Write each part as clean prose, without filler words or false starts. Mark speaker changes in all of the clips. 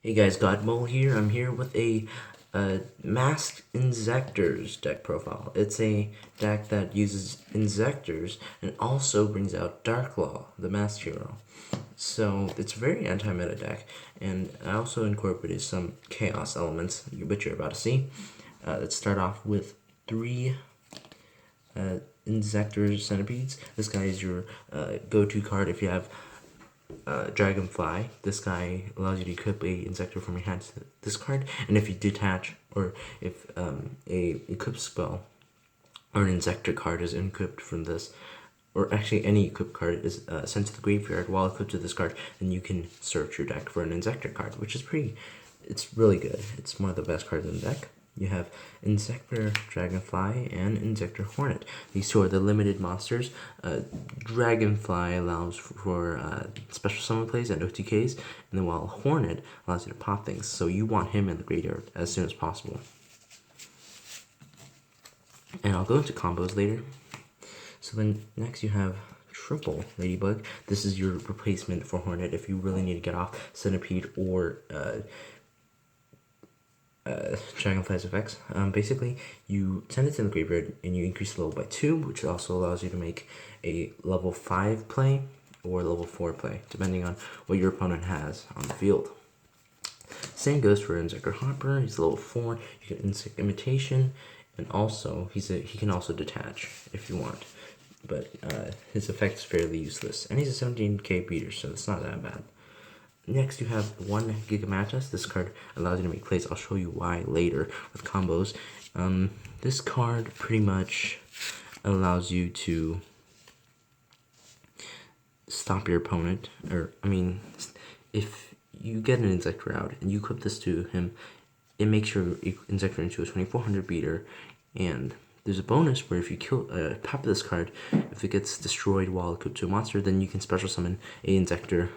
Speaker 1: Hey guys, Godmole here. I'm here with a Masked Inzektors deck profile. It's a deck that uses Inzektors and also brings out Darklaw, the Masked Hero. So it's a very anti-meta deck, and I also incorporated some Chaos elements, which you're about to see. Let's start off with three Inzektors Centipedes. This guy is your go-to card if you have Dragonfly. This guy allows you to equip a Inzektor from your hand to this card, and if you detach, or if a equip spell or an Inzektor card is equipped from this, or actually any equipped card is sent to the graveyard while equipped to this card, then you can search your deck for an Inzektor card, which is it's really good. It's one of the best cards in the deck. You have Inzektor Dragonfly and Inzektor Hornet. These two are the limited monsters. Dragonfly allows for special summon plays and OTKs, and then while Hornet allows you to pop things. So you want him in the graveyard as soon as possible. And I'll go into combos later. So then next you have Triple Ladybug. This is your replacement for Hornet if you really need to get off Centipede or Dragonfly's effects. Basically, you send it to the graveyard and you increase the level by 2, which also allows you to make a level 5 play or level 4 play, depending on what your opponent has on the field. Same goes for Inzektor Hopper. He's level 4. You get Insect Imitation, and also he can also detach if you want. But his effect is fairly useless, and he's a 17k beater, so it's not that bad. Next, you have 1 Gigamatus. This card allows you to make plays. I'll show you why later with combos. This card pretty much allows you to stop your opponent. If you get an Inzektor out and you equip this to him, it makes your Inzektor into a 2400 beater, and there's a bonus where if you pop this card, if it gets destroyed while equipped to a monster, then you can special summon a Inzektor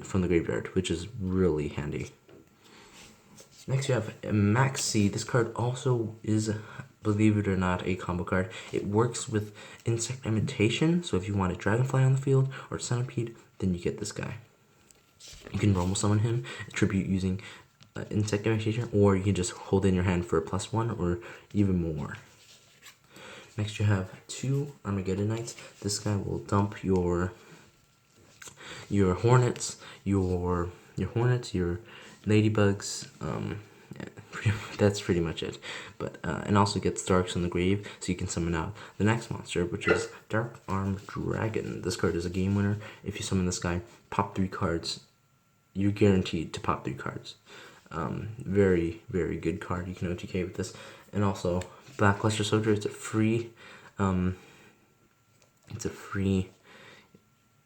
Speaker 1: from the graveyard, which is really handy. Next you have Maxi. This card also is, believe it or not, a combo card. It works with Insect Imitation, so if you want a Dragonfly on the field or Centipede, then you get this guy. You can normal summon him, attribute using Insect Imitation, or you can just hold in your hand for a +1 or even more. Next you have 2 Armageddon Knights. This guy will dump your Hornets, your Ladybugs. That's pretty much it. But and also gets Darks on the grave, so you can summon out the next monster, which is Dark Armed Dragon. This card is a game winner. If you summon this guy, pop 3 cards. You're guaranteed to pop 3 cards. Very, very good card. You can OTK with this. And also Black Luster Soldier. It's a free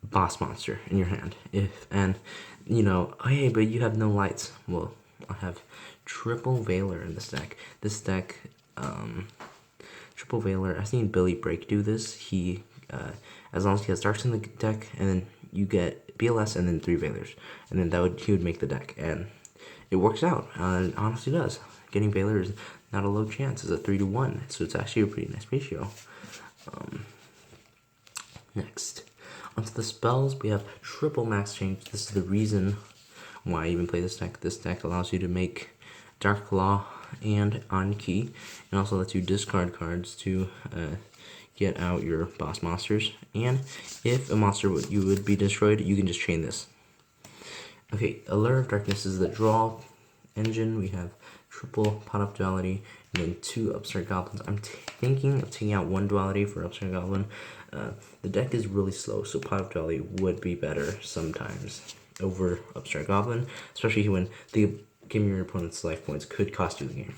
Speaker 1: boss monster in your hand. Hey, but you have no lights. Well, I have Triple Veiler in this deck. This deck, Triple Veiler, I've seen Billy Break do this. He, as long as he has Darks in the deck, and then you get BLS and then 3 Veilers, and then he would make the deck, and it works out. It honestly does. Getting Veiler is not a low chance. It's a 3-to-1, so it's actually a pretty nice ratio. Next, onto the spells, we have Triple Max Change. This is the reason why I even play this deck. This deck allows you to make Darklaw and Anki, and also lets you discard cards to get out your boss monsters. And if a monster would be destroyed, you can just chain this. Okay, Allure of Darkness is the draw engine. We have triple Pot of Duality, and then 2 Upstart Goblins. I'm thinking of taking out 1 Duality for Upstart Goblin. The deck is really slow, so Pot of Duality would be better sometimes over Upstart Goblin, especially when the game your opponent's life points could cost you the game.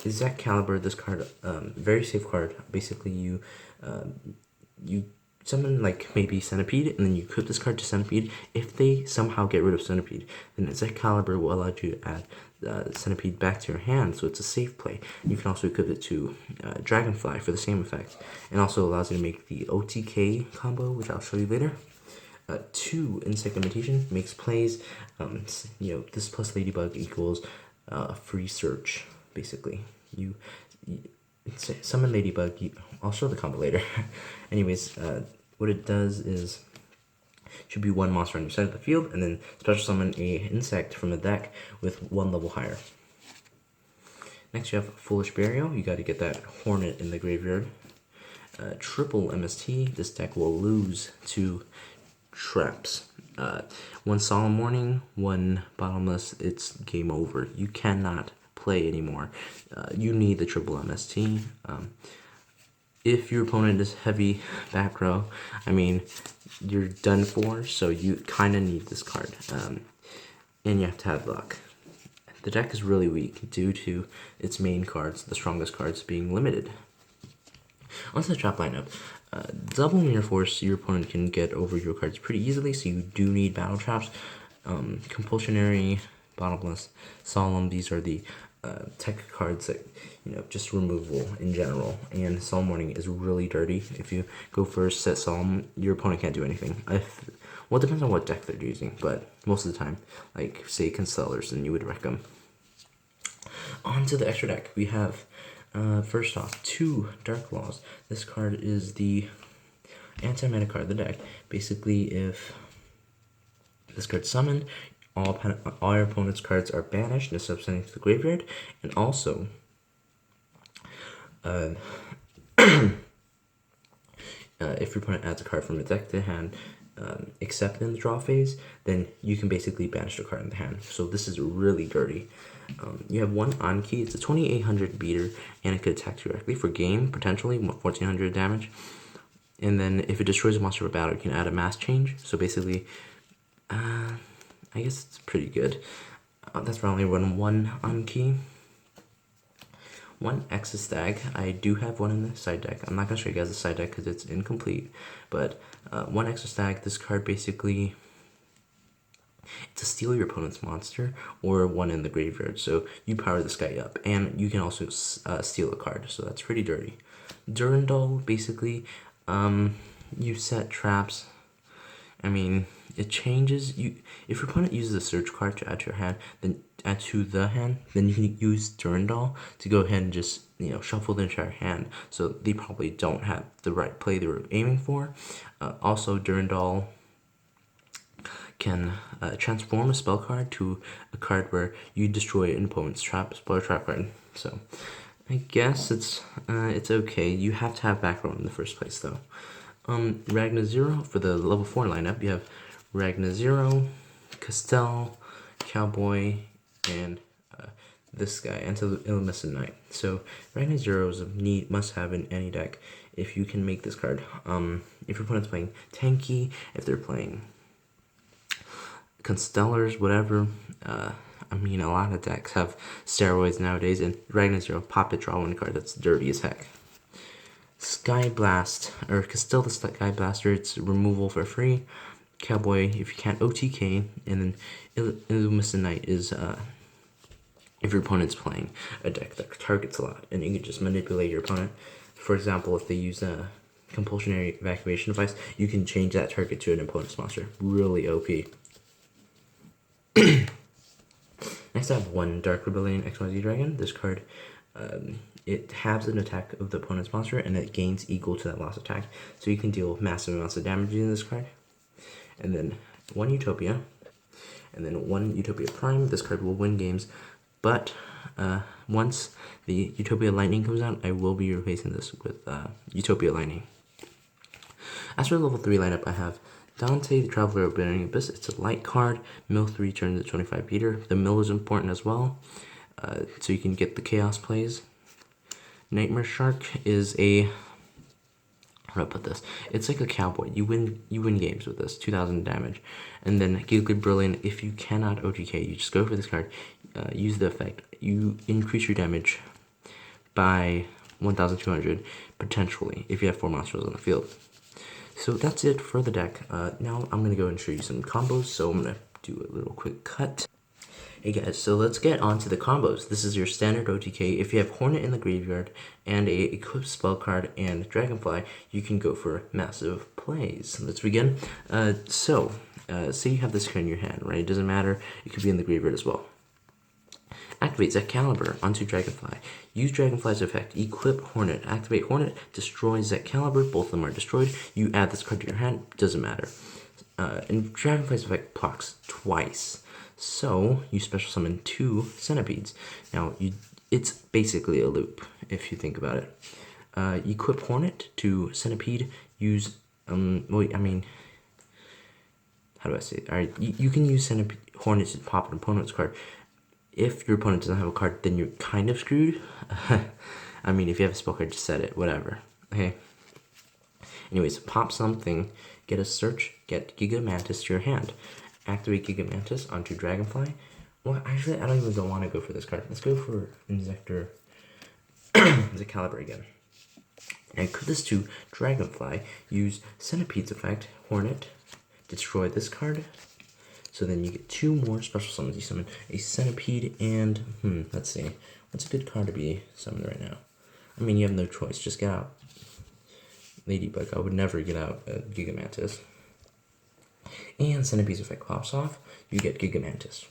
Speaker 1: Excalibur, this card, very safe card. Basically, you summon like maybe Centipede, and then you equip this card to Centipede. If they somehow get rid of Centipede, then Excalibur will allow you to add Centipede back to your hand, so it's a safe play. You can also equip it to Dragonfly for the same effect, and also allows you to make the OTK combo, which I'll show you later. 2 Insect Imitation makes plays. This plus Ladybug equals free search, basically. You summon Ladybug. I'll show the combo later. Anyways, what it does is Should be one monster on your side of the field, and then special summon a insect from the deck with 1 level higher. Next you have Foolish Burial. You got to get that Hornet in the graveyard. Triple MST. This deck will lose to traps. 1 Solemn Warning, 1 Bottomless. It's game over. You cannot play anymore. You need the triple MST. If your opponent is heavy back row, I mean, you're done for, so you kind of need this card. And you have to have luck. The deck is really weak due to its main cards, the strongest cards, being limited. Onto the trap lineup. Doubling your force, your opponent can get over your cards pretty easily, so you do need battle traps. Compulsionary, Bottomless, Solemn, these are the tech cards that, just removal in general. And Solemn Warning is really dirty. If you go first, set Solemn, your opponent can't do anything. Well, it depends on what deck they're using, but most of the time, like, say, Constellars, then you would wreck them. On to the extra deck. We have, first off, 2 Dark Laws. This card is the anti-mana card of the deck. Basically, if this card's summoned, all your opponent's cards are banished and sending to the graveyard. And also, if your opponent adds a card from the deck to hand, except in the draw phase, then you can basically banish the card in the hand. So this is really dirty. You have 1 Anki. It's a 2800 beater, and it could attack directly for game, potentially 1400 damage. And then if it destroys a monster of a battle, you can add a mass change. So basically, I guess it's pretty good. That's probably run 1 Anki. 1 Exostag. I do have 1 in the side deck. I'm not going to show you guys the side deck because it's incomplete. But 1 Exostag, this card basically, to steal your opponent's monster or 1 in the graveyard. So you power this guy up, and you can also steal a card. So that's pretty dirty. Durandal, basically, you set traps. I mean, it changes. If your opponent uses a search card to add to your hand, then then you can use Durandal to go ahead and just shuffle the entire hand. So they probably don't have the right play they were aiming for. Also, Durandal can transform a spell card to a card where you destroy an opponent's spell trap card. So I guess it's okay. You have to have back row in the first place, though. Ragna Zero, for the level 4 lineup, you have Ragna Zero, Castell, Cowboy, and this guy, Illumination Knight. So Ragna Zero is a neat must-have in any deck if you can make this card. If your opponent's playing tanky, if they're playing Constellars, whatever. I mean, a lot of decks have steroids nowadays, and Ragna Zero, pop it, draw 1 card. That's dirty as heck. Sky Blast, or Castell the Sky Blaster, it's removal for free. Cowboy, if you can't, OTK, and then Illumination Knight is if your opponent's playing a deck that targets a lot, and you can just manipulate your opponent. For example, if they use a compulsionary evacuation device, you can change that target to an opponent's monster. Really OP. Next I have 1 Dark Rebellion XYZ Dragon. This card, it halves an attack of the opponent's monster, and it gains equal to that lost attack. So you can deal massive amounts of damage using this card. And then 1 Utopia, and then 1 Utopia Prime. This card will win games, but once the Utopia Lightning comes out, I will be replacing this with Utopia Lightning. As for the level 3 lineup, I have Dante, the Traveler of Burning Abyss. It's a light card. Mill 3 turns to 25 beater. The mill is important as well, so you can get the chaos plays. Nightmare Shark is a, how do I put this? It's like a cowboy. You win games with this, 2,000 damage. And then Gilded Brilliant, if you cannot OTK, you just go for this card, use the effect. You increase your damage by 1,200, potentially, if you have 4 monsters on the field. So that's it for the deck. Now I'm going to go and show you some combos, so I'm going to do a little quick cut. Hey guys, so let's get on to the combos. This is your standard OTK. If you have Hornet in the graveyard and a equipped spell card and Dragonfly, you can go for massive plays. Let's begin. Say you have this card in your hand, right? It doesn't matter. It could be in the graveyard as well. Activate Zecalibre onto Dragonfly. Use Dragonfly's effect. Equip Hornet. Activate Hornet. Destroy Zecalibre. Both of them are destroyed. You add this card to your hand. Doesn't matter. and Dragonfly's effect procs twice. So you special summon 2 centipedes. Now it's basically a loop if you think about it. Equip Hornet to centipede. Use wait, I mean, how do I say it? All right, you can use centipede Hornet to pop an opponent's card. If your opponent doesn't have a card, then you're kind of screwed. I mean, if you have a spell card, just set it. Whatever. Okay. Anyways, pop something. Get a search. Get Gigamantis to your hand. Activate Gigamantis onto Dragonfly. Well, actually, I don't even want to go for this card. Let's go for Inzektor. Excalibur again. And equip this to Dragonfly. Use Centipede's effect. Hornet. Destroy this card. So then you get 2 more special summons. You summon a Centipede and, let's see. What's a good card to be summoned right now? I mean, you have no choice. Just get out Ladybug. I would never get out Gigamantis. And Centipede's effect pops off. You get Gigamantis.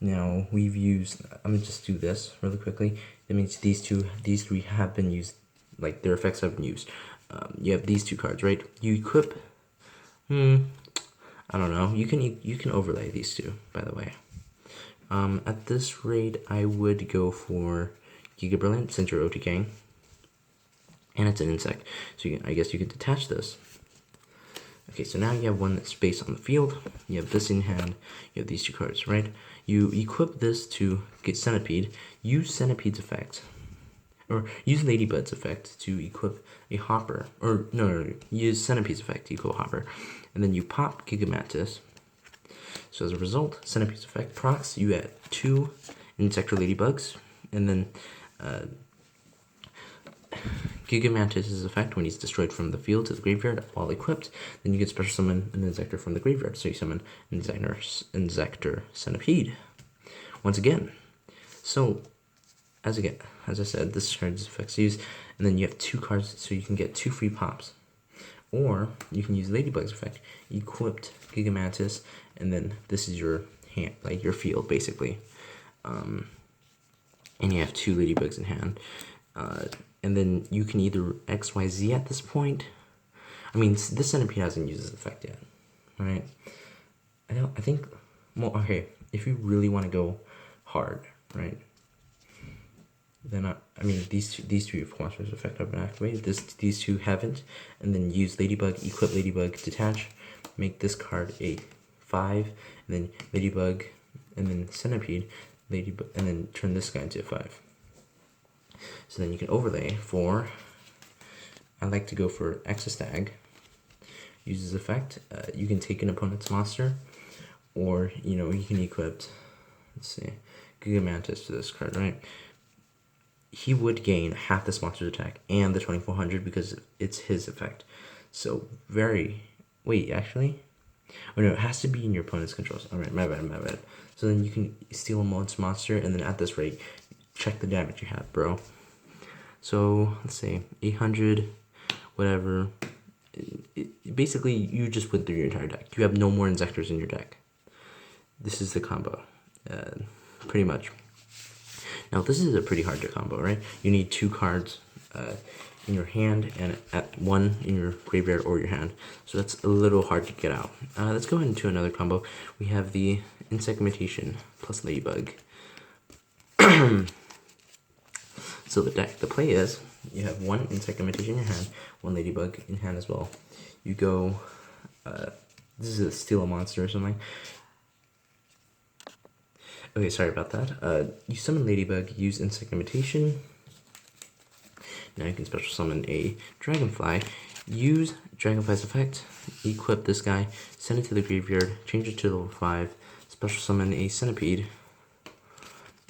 Speaker 1: Now, we've used... I'm going to just do this really quickly. That means these 3 have been used. Like, their effects have been used. You have these 2 cards, right? You equip... I don't know. You can overlay these 2, by the way. At this rate, I would go for Giga Brilliant since you're OTKing. And it's an insect. So I guess you could detach this. Okay, so now you have one that's based on the field. You have this in hand. You have these 2 cards, right? You equip this to get Centipede. Use Centipede's effect. Or use Ladybug's effect to equip a Hopper. Or, no. Use Centipede's effect to equip a Hopper. And then you pop Gigamantis. So as a result, Centipede's effect procs, you add 2 Inzektor Ladybugs. And then Gigamantis' effect, when he's destroyed from the field to the graveyard while equipped, then you can special summon an Inzektor from the graveyard. So you summon Inzektor Centipede. Once again. So, as I said, this card's effects used, and then you have 2 cards, so you can get 2 free pops. Or you can use Ladybug's effect, equipped Gigamantis, and then this is your hand, like your field, basically. And you have 2 Ladybugs in hand. And then you can either XYZ at this point. I mean, this Centipede hasn't used this effect yet, right? I think, well, okay, if you really want to go hard, right? Then I mean, these two Philosopher's effect have been activated. These 2 haven't. And then use Ladybug, equip Ladybug, detach, make this card a 5, and then Ladybug, and then Centipede, Ladybug, and then turn this guy into a 5. So then you can overlay for. I like to go for Exostag. Uses effect. You can take an opponent's monster, or you can equip. Let's see, Gigamantis to this card, right? He would gain half this monster's attack and the 2400 because it's his effect. So wait, actually? Oh no, it has to be in your opponent's controls. Alright, my bad. So then you can steal a monster, and then at this rate, check the damage you have, bro. So, let's say, 800, whatever. Basically, you just went through your entire deck. You have no more Inzektors in your deck. This is the combo. Pretty much. Now, this is a pretty hard to combo, right? You need 2 cards in your hand and at 1 in your graveyard or your hand. So that's a little hard to get out. Let's go into another combo. We have the Insect Imitation plus Ladybug. So the play is, you have 1 Insect Imitation in your hand, 1 Ladybug in hand as well. You go, this is a Steal a Monster or something. Okay, sorry about that. You summon Ladybug, use Insect Imitation. Now you can special summon a Dragonfly. Use Dragonfly's effect, equip this guy, send it to the graveyard, change it to level 5, special summon a Centipede,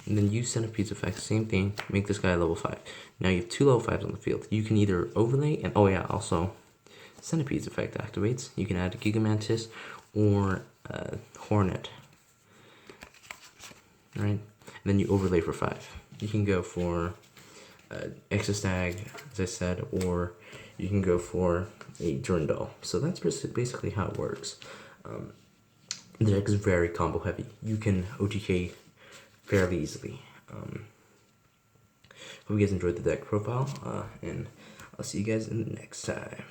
Speaker 1: and then use Centipede's effect, same thing, make this guy level 5. Now you have 2 level 5s on the field. You can either overlay, and oh yeah, also, Centipede's effect activates. You can add Gigamantis or Hornet. Right? And then you overlay for 5. You can go for Exostag, as I said, or you can go for a Durandal. So that's basically how it works. The deck is very combo heavy. You can OTK fairly easily. Hope you guys enjoyed the deck profile, and I'll see you guys in the next time.